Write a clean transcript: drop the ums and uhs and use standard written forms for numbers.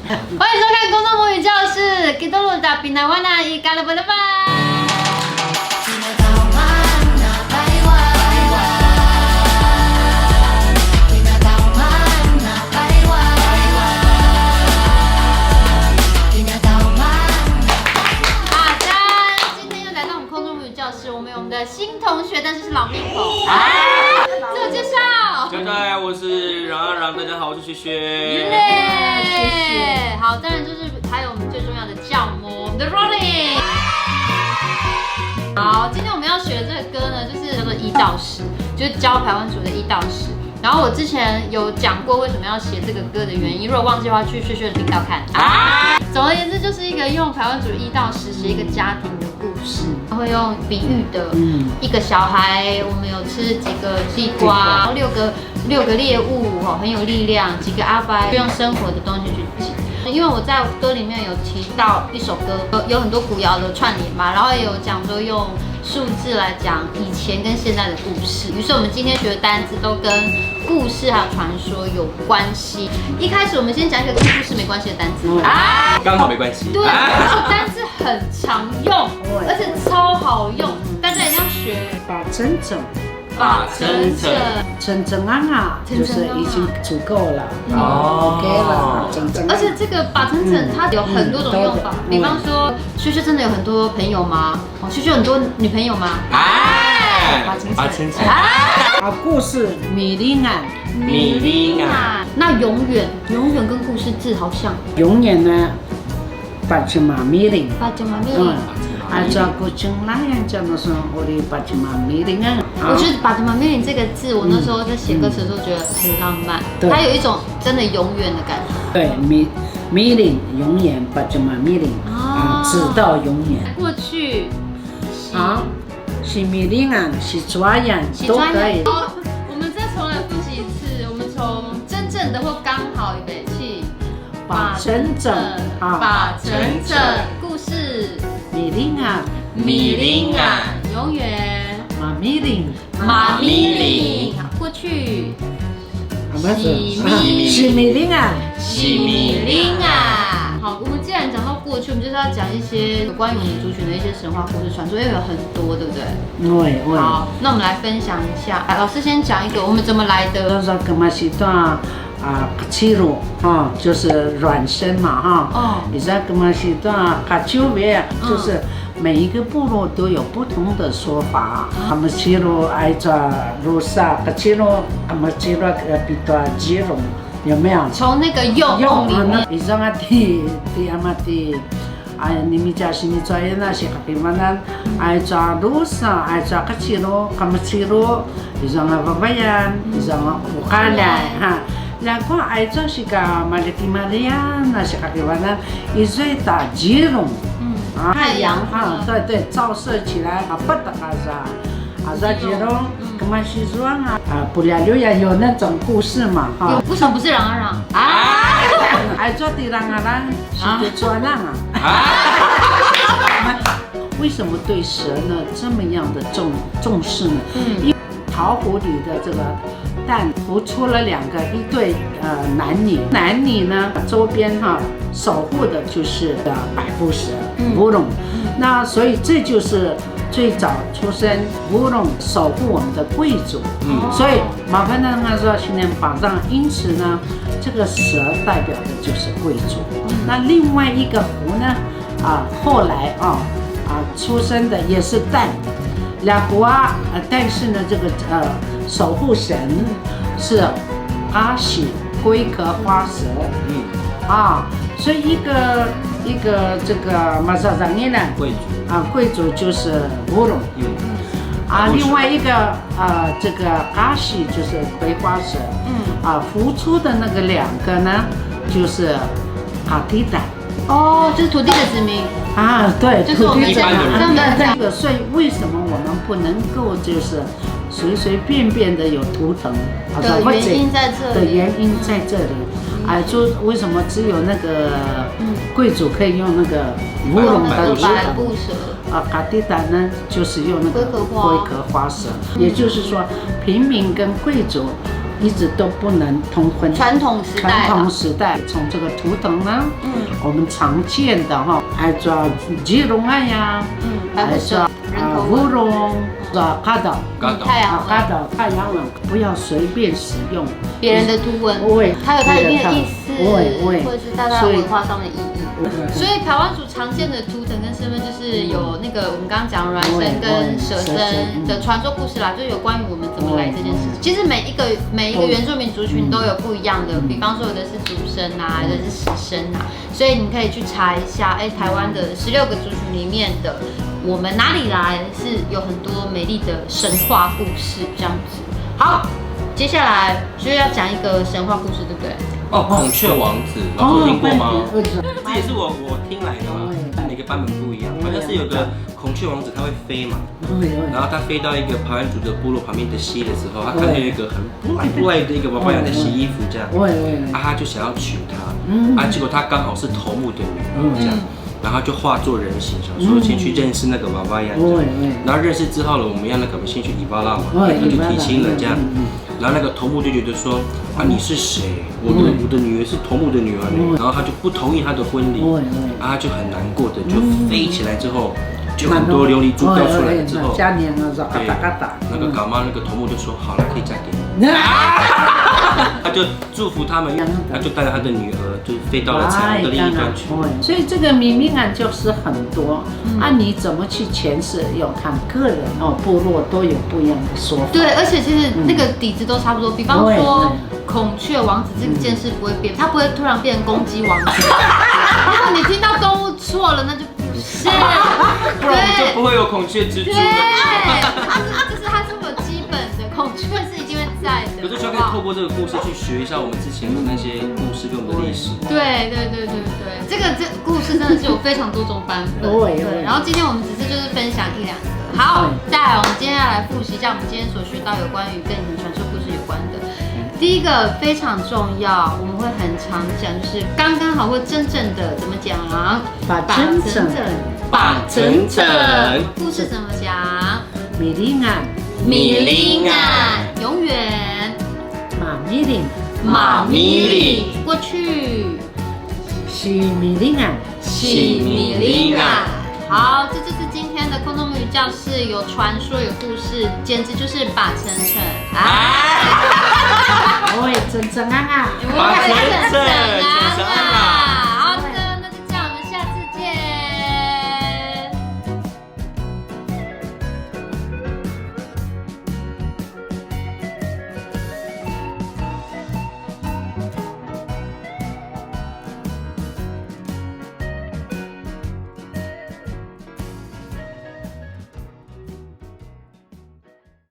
欢迎收看公众母语教室。Kita lu dah pindah warna ikan lepas-lepas。我们的新同学，但是是老面孔。自我介绍。对，我是冉阿冉，大家好，我是学学。谢谢。好，当然就是还有我们最重要的教母，我们的 Rolling。好，今天我们要学的这个歌呢，就是叫做1到10，就是教排湾族的1到10。然后我之前有讲过为什么要写这个歌的原因，如果忘记的话，去学学的频道看。总而言之，就是一个用排湾族1到10写一个家庭的故事，会用比喻的，一个小孩，我们有吃几个西瓜，然后六个猎物很有力量，几个阿伯用生活的东西去记。因为我在歌里面有提到一首歌，有很多古谣的串联嘛，然后也有讲说用数字来讲以前跟现在的故事。于是我们今天学的单字都跟故事还有传说有关系。一开始我们先讲一个跟故事没关系的单字刚好没关系。对，这个单字很常用，而且超好用，大家一定要学。把整整。整啊，就是已经足够了，OK 了，整。而且这个把整它有很多种用法，比方说，萱萱真的有很多朋友吗？萱萱很多女朋友吗？把整。故事米林啊，那永远跟故事字好像。永远呢，巴吉玛米林。照顾进来呀，讲的是我的巴吉玛米林啊。我觉得巴吉玛米林这个字，我那时候在写歌词的时候觉得很浪漫，它有一种真的永远的感觉。对，米林永远，巴吉玛米林直到永远。过去是米林啊，是抓痒都可以。我们再重来复习一次，我们从真正的或刚好预备起，把整整故事。米林啊，永远。马米林。好，过去。喜米林啊。好，我们既然讲到过去，我们就是要讲一些有关于我们族群的一些神话故事传说，因为有很多，对不对？对。好，那我们来分享一下。老师先讲一个，我们怎么来的？七路就是软身嘛你知道干嘛是就是每一个部落都有不同的说法。他们七路爱抓路萨，七路他们七路比较吉隆，有没有？从那个用里面，你说你们家是你抓人那些比方呢，爱抓路萨，爱抓个七路，他们七路，你说巴巴呀，你说乌卡来然后爱做是个马来西亚，那是个地方呢，一最大吉隆，太阳对，照射起来不得吉隆，干嘛是说不了留言有那种故事嘛为什么不是冉阿冉爱做的冉阿冉是做冉为什么对蛇呢这么样的重视呢？因为桃核里的这个蛋孵出了一对男女呢周边守护的就是百步蛇乌龙，那所以这就是最早出生乌龙守护我们的贵族，所以麻烦他说今天榜上，因此呢这个蛇代表的就是贵族。那另外一个湖呢后来出生的也是蛋。但是呢，这个守护神是阿喜龟壳花蛇，所以一个这个马萨长尼呢，贵族就是乌龙，另外一个这个阿喜就是葵花蛇，孵出的那个2个呢就是阿蒂达。就是土地的子民对，就是我们一般的人。所以为什么我们不能够就是随便的有图腾的原因在这里？就为什么只有那个贵族可以用那个乌龙的百步蛇卡蒂达呢，就是用那个龟壳花蛇，也就是说平民跟贵族一直都不能通婚。传统时代，传统时代，从这个图腾呢，我们常见的哈，还做吉隆案呀，还做乌龙，做嘎岛，太阳嘎岛太阳能，不要随便使用别人的图文，它有它一定的意思，或者是大家文化上的意义。所以排湾族常见的图腾跟身份就是有那个我们刚刚讲孪生跟蛇生的传说故事啦，就有关于我们怎么来这件事情。其实每一个原住民族群都有不一样的，比方说有的是祖生啊，有的是时生啊，所以你可以去查一下，台湾的16个族群里面的我们哪里来是有很多美丽的神话故事这样子。好，接下来就要讲一个神话故事，对不对？孔雀王子，老师有听过吗？这也是我听来的嘛，每个版本不一样。好像是有个孔雀王子，他会飞嘛，然后他飞到一个排湾族的部落旁边的溪的时候，他看到有一个很不赖的一个娃娃羊在洗衣服这样，他就想要娶她，结果他刚好是头目的女儿这样。然后就化作人形，想说先去认识那个娃娃羊，然后认识之后了，我们要那个先去伊巴拉嘛，那就提亲了这样。然后那个头目就觉得说你是谁？我的女儿是头目的女儿呢，然后他就不同意他的婚礼，他就很难过的就飞起来之后，就很多琉璃珠掉出来之后，对，那个搞妈那个头目就说好了，可以嫁给你。他就祝福他们，他就带着他的女儿，就飞到了彩虹的另一端去。所以这个冥冥案就是很多，你怎么去诠释，要看个人部落都有不一样的说法。对，而且其实那个底子都差不多。比方说孔雀王子这件事不会变，他不会突然变成公鸡王子。如果你听到动物错了，那就不是，不然我们就不会有孔雀之珠。它是有基本的，孔雀是一定会在的。可是就可以透过这个故事去学一下我们之前的那些故事跟我们的历史。对，这故事真的是有非常多种版本。对，然后今天我们只是就是分享1、2个。好，再来我们今天要来复习一下我们今天所学到有关于跟你们传说故事有关的。第一个非常重要，我们会很常讲，就是刚刚好或真正的怎么讲？把真正，故事怎么讲？米林案，永远。马米里，过去。喜米林案。好，这就是今天的空中母语教室，有传说有故事，简直就是把成真啊！把成